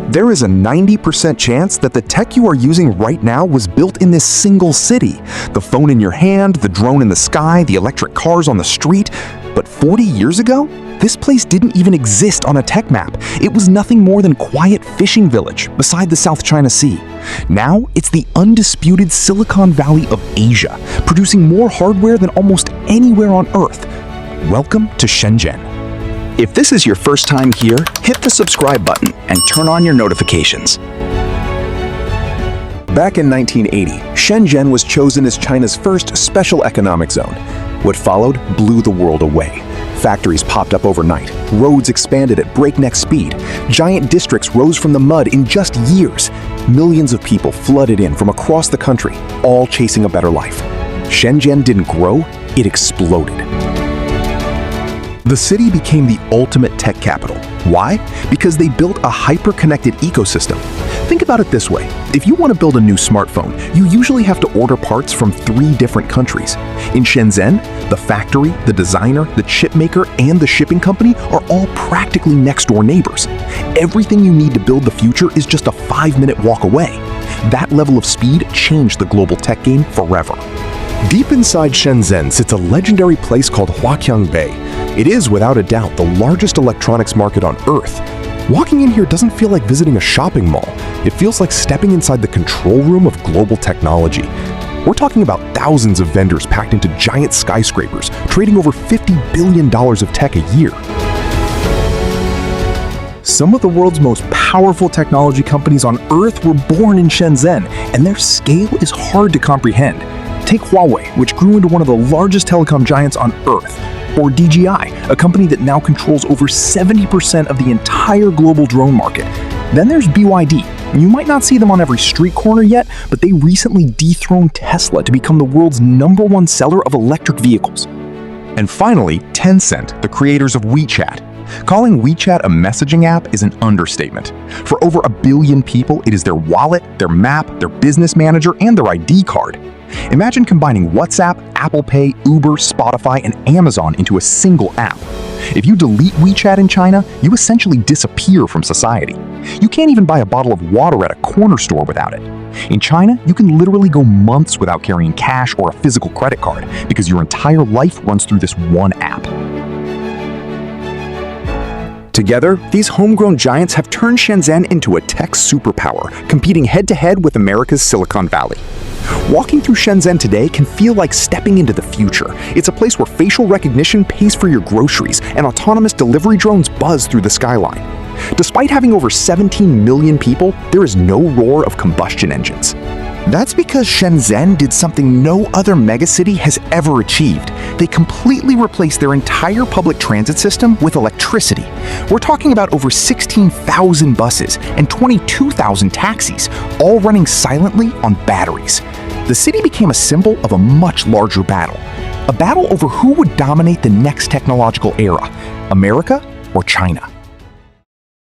There is a 90% chance that the tech you are using right now was built in this single city. The phone in your hand, the drone in the sky, the electric cars on the street. But 40 years ago, this place didn't even exist on a tech map. It was nothing more than a quiet fishing village beside the South China Sea. Now, it's the undisputed Silicon Valley of Asia, producing more hardware than almost anywhere on Earth. Welcome to Shenzhen. If this is your first time here, hit the subscribe button and turn on your notifications. Back in 1980, Shenzhen was chosen as China's first special economic zone. What followed blew the world away. Factories popped up overnight, roads expanded at breakneck speed, giant districts rose from the mud in just years. Millions of people flooded in from across the country, all chasing a better life. Shenzhen didn't grow, it exploded. The city became the ultimate tech capital. Why? Because they built a hyper-connected ecosystem. Think about it this way. If you want to build a new smartphone, you usually have to order parts from 3 different countries. In Shenzhen, the factory, the designer, the chip maker, and the shipping company are all practically next-door neighbors. Everything you need to build the future is just a 5-minute walk away. That level of speed changed the global tech game forever. Deep inside Shenzhen sits a legendary place called Huaqiangbei. It is, without a doubt, the largest electronics market on Earth. Walking in here doesn't feel like visiting a shopping mall. It feels like stepping inside the control room of global technology. We're talking about thousands of vendors packed into giant skyscrapers, trading over $50 billion of tech a year. Some of the world's most powerful technology companies on Earth were born in Shenzhen, and their scale is hard to comprehend. Take Huawei, which grew into one of the largest telecom giants on Earth, or DJI, a company that now controls over 70% of the entire global drone market. Then there's BYD. You might not see them on every street corner yet, but they recently dethroned Tesla to become the world's #1 seller of electric vehicles. And finally, Tencent, the creators of WeChat. Calling WeChat a messaging app is an understatement. For over 1 billion people, it is their wallet, their map, their business manager, and their ID card. Imagine combining WhatsApp, Apple Pay, Uber, Spotify, and Amazon into a single app. If you delete WeChat in China, you essentially disappear from society. You can't even buy a bottle of water at a corner store without it. In China, you can literally go months without carrying cash or a physical credit card because your entire life runs through this one app. Together, these homegrown giants have turned Shenzhen into a tech superpower, competing head-to-head with America's Silicon Valley. Walking through Shenzhen today can feel like stepping into the future. It's a place where facial recognition pays for your groceries and autonomous delivery drones buzz through the skyline. Despite having over 17 million people, there is no roar of combustion engines. That's because Shenzhen did something no other megacity has ever achieved. They completely replaced their entire public transit system with electricity. We're talking about over 16,000 buses and 22,000 taxis, all running silently on batteries. The city became a symbol of a much larger battle. A battle over who would dominate the next technological era, America or China.